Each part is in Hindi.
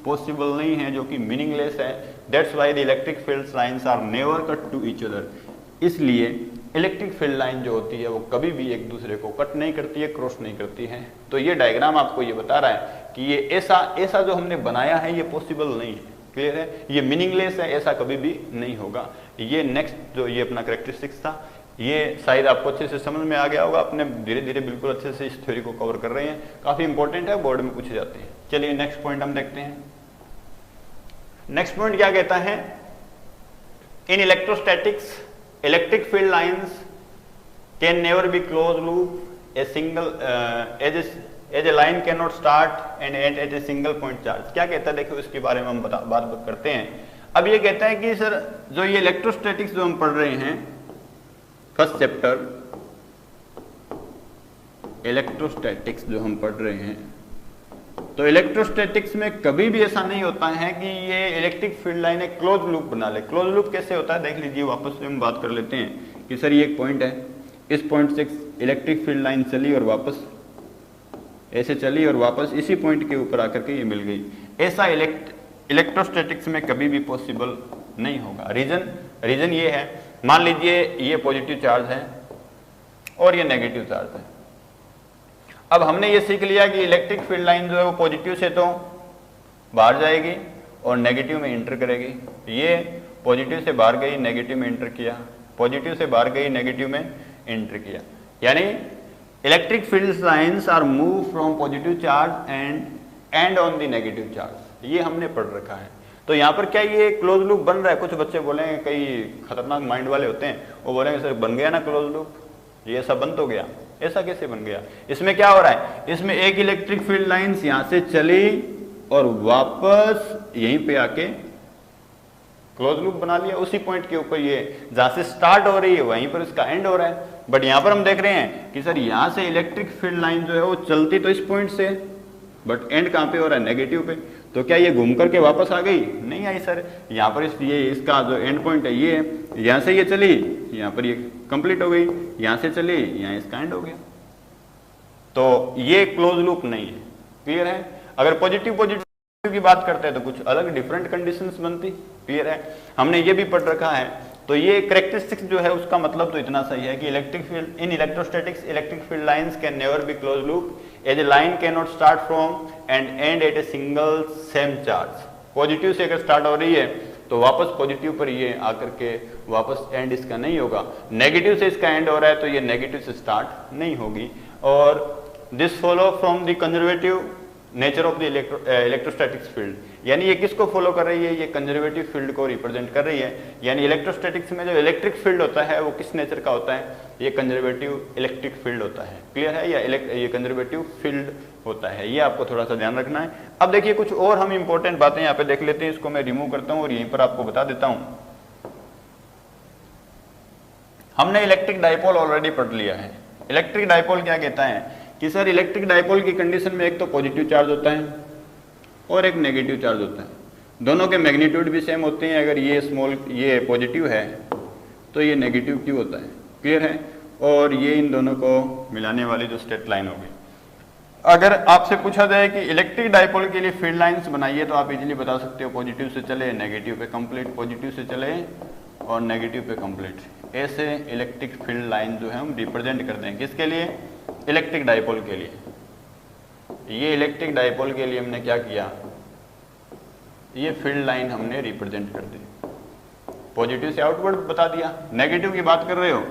पॉसिबल नहीं है, जो कि मीनिंगलेस है। That's why the electric field lines are never cut to each other. इसलिए इलेक्ट्रिक फील्ड लाइन जो होती है वो कभी भी एक दूसरे को कट नहीं करती है, क्रॉस नहीं करती है। तो ये डायग्राम आपको ये बता रहा है कि ये ऐसा जो हमने बनाया है ये पॉसिबल नहीं है। क्लियर है, ये मीनिंगलेस है, ऐसा कभी भी नहीं होगा। ये नेक्स्ट जो ये अपना कैरेक्टरिस्टिक्स था, ये शायद आपको अच्छे से समझ में आ गया होगा। अपने धीरे धीरे बिल्कुल अच्छे से इस थ्योरी को कवर कर रहे हैं, काफी इंपॉर्टेंट है, बोर्ड में पूछे जाते हैं। चलिए नेक्स्ट पॉइंट हम देखते हैं। नेक्स्ट पॉइंट क्या कहता है, in electrostatics electric field lines can never be close loop a single as a line can not start and end at a single point charge. क्या कहता है देखो, इसके बारे में हम बात करते हैं। अब ये कहता है कि सर जो ये इलेक्ट्रोस्टैटिक्स जो हम पढ़ रहे हैं, फर्स्ट चैप्टर इलेक्ट्रोस्टैटिक्स जो हम पढ़ रहे हैं, तो इलेक्ट्रोस्टैटिक्स में कभी भी ऐसा नहीं होता है कि ये इलेक्ट्रिक फील्ड लाइन एक क्लोज लूप बना ले। क्लोज लूप कैसे होता है देख लीजिए, वापस से हम बात कर लेते हैं कि सर ये एक पॉइंट है, इस पॉइंट से इलेक्ट्रिक फील्ड लाइन चली और वापस ऐसे चली और वापस इसी पॉइंट के ऊपर आकर के ये मिल गई। ऐसा इलेक्ट्रोस्टैटिक्स में कभी भी पॉसिबल नहीं होगा। रीजन ये है, मान लीजिए ये पॉजिटिव चार्ज है और ये नेगेटिव चार्ज है। अब हमने ये सीख लिया कि इलेक्ट्रिक फील्ड लाइन जो है वो पॉजिटिव से तो बाहर जाएगी और नेगेटिव में इंटर करेगी। ये पॉजिटिव से बाहर गई, नेगेटिव में इंटर किया, पॉजिटिव से बाहर गई, नेगेटिव में इंटर किया। यानी electric field lines are move from positive charge and on the negative charge, ये हमने पढ़ रखा है। तो यहाँ पर क्या ये क्लोज लूप बन रहा है? कुछ बच्चे बोलेंगे, कई खतरनाक माइंड वाले होते हैं, वो बोलेंगे सर बन गया ना क्लोज लूप, ये ऐसा बंद हो गया। ऐसा कैसे बन गया? इसमें क्या हो रहा है, इसमें एक इलेक्ट्रिक फील्ड लाइंस यहाँ से चली और वापस यहीं पे आके क्लोज लूप बना लिया। उसी पॉइंट के ऊपर ये जहां से स्टार्ट हो रही है वहीं पर इसका एंड हो रहा है। बट यहां पर हम देख रहे हैं कि सर यहां से इलेक्ट्रिक फील्ड लाइन जो है वो चलती तो इस पॉइंट से, बट एंड कहां पे हो रहा है? नेगेटिव पे। तो क्या ये घूम करके वापस आ गई? नहीं आई सर। यहाँ पर इसका जो एंड पॉइंट है ये, यहाँ से ये चली, यहाँ पर ये कंप्लीट हो गई, यहाँ से चली, यहाँ इसका एंड हो गया। तो ये क्लोज लूप नहीं है। क्लियर है? अगर पॉजिटिव की बात करते हैं तो कुछ अलग डिफरेंट कंडीशंस बनती। क्लियर है? हमने ये भी पढ़ रखा है। तो ये कैरेक्टरिस्टिक्स जो है उसका मतलब तो इतना सही है कि electric field in electrostatics electric field lines can never be close loop as a line can not start from and end at a single same charge. Positive से अगर स्टार्ट हो रही है तो वापस पॉजिटिव पर ये आकर के वापस एंड इसका नहीं होगा। नेगेटिव से इसका एंड हो रहा है तो ये नेगेटिव से स्टार्ट नहीं होगी। और this follow from the conservative nature of the electrostatics field, यानी ये किसको फॉलो कर रही है? ये कंजर्वेटिव फील्ड को रिप्रेजेंट कर रही है। यानी इलेक्ट्रोस्टैटिक्स में जो इलेक्ट्रिक फील्ड होता है वो किस नेचर का होता है? ये कंजर्वेटिव इलेक्ट्रिक फील्ड होता है। क्लियर है? या ये कंजर्वेटिव फील्ड होता है, ये आपको थोड़ा सा ध्यान रखना है। अब देखिए कुछ और हम इंपॉर्टेंट बातें यहाँ पे देख लेते हैं, इसको मैं रिमूव करता हूँ और यहीं पर आपको बता देता हूँ। हमने इलेक्ट्रिक डाइपोल ऑलरेडी पढ़ लिया है। इलेक्ट्रिक डाइपोल क्या कहता है कि सर इलेक्ट्रिक डाइपोल की कंडीशन में एक तो पॉजिटिव चार्ज होता है और एक नेगेटिव चार्ज होता है। दोनों के मैग्नीट्यूड भी सेम होते हैं। अगर ये पॉजिटिव है तो ये नेगेटिव क्यों होता है? क्लियर है? और ये इन दोनों को मिलाने वाली जो स्ट्रेट लाइन होगी। अगर आपसे पूछा जाए कि इलेक्ट्रिक डाइपोल के लिए फील्ड लाइंस बनाइए तो आप इजीली बता सकते हो पॉजिटिव से चले नेगेटिव पे कंप्लीट, पॉजिटिव से चले और नेगेटिव पे कंप्लीट। ऐसे इलेक्ट्रिक फील्ड लाइन जो है हम रिप्रेजेंट करते हैं किसके लिए? इलेक्ट्रिक डाइपोल के लिए। ये इलेक्ट्रिक डाइपोल के लिए हमने क्या किया? ये फील्ड लाइन हमने रिप्रेजेंट कर दी। पॉजिटिव से आउटवर्ड बता दिया। नेगेटिव की बात कर रहे हो,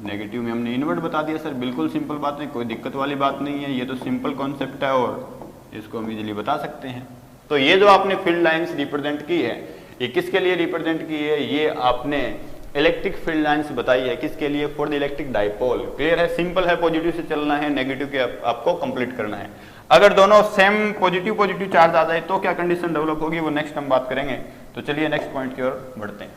नेगेटिव में हमने इनवर्ड बता दिया। सर बिल्कुल सिंपल बात है, कोई दिक्कत वाली बात नहीं है, ये तो सिंपल कॉन्सेप्ट है और इसको हम इजीली बता सकते हैं। तो ये जो आपने फील्ड लाइंस रिप्रेजेंट की है, ये किसके लिए रिप्रेजेंट की है? ये आपने इलेक्ट्रिक फील्ड लाइंस बताई है किसके लिए? For the electric dipole. Clear है? सिंपल है, पॉजिटिव से चलना है, नेगेटिव के आपको कंप्लीट करना है। अगर दोनों सेम पॉजिटिव चार्ज आ जाए तो क्या कंडीशन डेवलप होगी, वो नेक्स्ट हम बात करेंगे। तो चलिए नेक्स्ट पॉइंट की ओर बढ़ते हैं।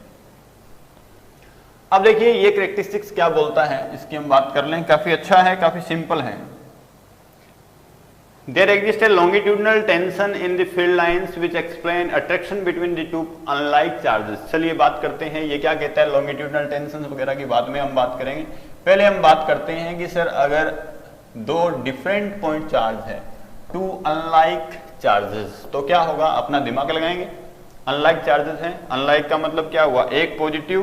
अब देखिए ये कैरेक्टरिस्टिक्स क्या बोलता है, इसकी हम बात कर लें। काफी अच्छा है, काफी सिंपल है। There exists a longitudinal tension in the field lines which explain attraction between the two unlike charges। चलिए बात करते हैं ये क्या कहता है। longitudinal tension वगैरह की बाद में हम बात करेंगे। पहले हम बात करते हैं कि सर अगर दो डिफरेंट पॉइंट चार्ज है, टू अनलाइक चार्जेस। तो क्या होगा, अपना दिमाग लगाएंगे, अनलाइक चार्जेस हैं। अनलाइक का मतलब क्या हुआ, एक पॉजिटिव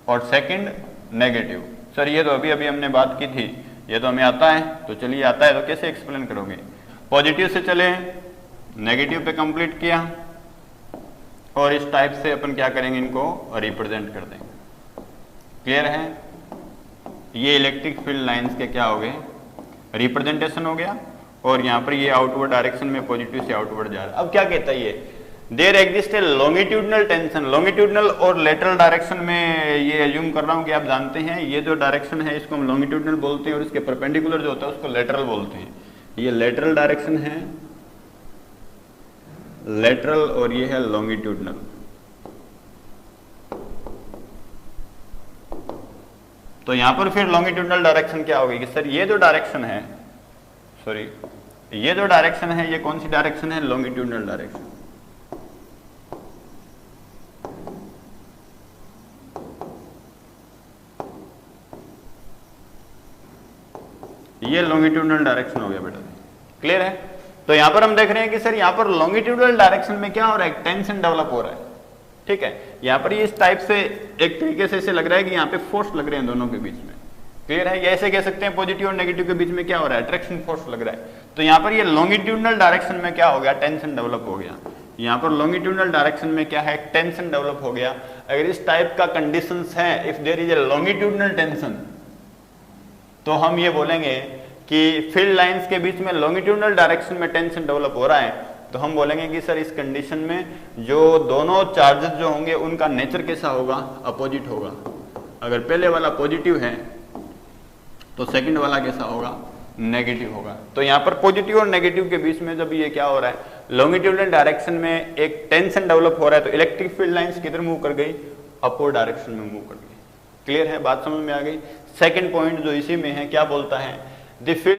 और सेकंड नेगेटिव। सर ये तो अभी अभी हमने बात की थी, ये तो हमें आता है। तो चलिए आता है तो कैसे एक्सप्लेन करोगे, पॉजिटिव से चले नेगेटिव पे कंप्लीट किया और इस टाइप से अपन क्या करेंगे, इनको रिप्रेजेंट कर देंगे। क्लियर है, ये इलेक्ट्रिक फील्ड लाइंस के क्या हो गए, रिप्रेजेंटेशन हो गया। और यहाँ पर ये आउटवर्ड डायरेक्शन में पॉजिटिव से आउटवर्ड जा रहा है। अब क्या कहता है ये, there exist a longitudinal tension. Longitudinal और लेटरल डायरेक्शन में ये एज्यूम कर रहा हूँ कि आप जानते हैं, ये जो डायरेक्शन है इसको हम लॉन्गिट्यूडनल बोलते हैं और इसके परपेंडिकुलर जो होता है उसको लेटरल बोलते हैं। ये लेटरल डायरेक्शन है, लेटरल, और ये है लॉन्गिट्यूडनल। तो यहां पर फिर लॉन्गिट्यूडनल डायरेक्शन क्या होगी कि सर ये जो डायरेक्शन है, सॉरी ये जो डायरेक्शन है ये कौन सी डायरेक्शन है, लॉन्गिट्यूडनल डायरेक्शन। ये लॉन्गिट्यूडनल डायरेक्शन हो गया बेटा, क्लियर है। तो यहां पर हम देख रहे हैं कि सर यहां पर लॉन्गिट्यूडनल डायरेक्शन में क्या हो रहा है, टेंशन डेवलप हो रहा है। ठीक है, यहां पर ये इस टाइप से एक तरीके से ऐसे लग रहा है कि यहां पे फोर्स लग रहे हैं दोनों के बीच में। क्लियर है, ये ऐसे कह सकते हैं पॉजिटिव और नेगेटिव के बीच में क्या हो रहा है, अट्रैक्शन फोर्स लग रहा है। तो यहां पर ये लॉन्गिट्यूडनल डायरेक्शन में क्या हो गया, टेंशन डेवलप हो गया। यहां पर लॉन्गिट्यूडनल डायरेक्शन में क्या है, टेंशन डेवलप हो गया। अगर इस टाइप का कंडीशंस है, if there is a longitudinal tension, तो हम ये बोलेंगे कि फील्ड लाइंस के बीच में लॉन्गिट्यूडनल डायरेक्शन में टेंशन डेवलप हो रहा है। तो हम बोलेंगे कि सर इस कंडीशन में जो दोनों चार्जेस जो होंगे उनका नेचर कैसा होगा, अपोजिट होगा। अगर पहले वाला पॉजिटिव है तो सेकंड वाला कैसा होगा, नेगेटिव होगा। तो यहाँ पर पॉजिटिव और नेगेटिव के बीच में जब ये क्या हो रहा है, लॉन्गिट्यूडनल डायरेक्शन में एक टेंशन डेवलप हो रहा है, तो इलेक्ट्रिक फील्ड लाइंस किधर मूव कर गई, अपवर्ड डायरेक्शन में मूव कर गई। क्लियर है, बात समझ में आ गई। सेकंड पॉइंट जो इसी में है, क्या बोलता है, द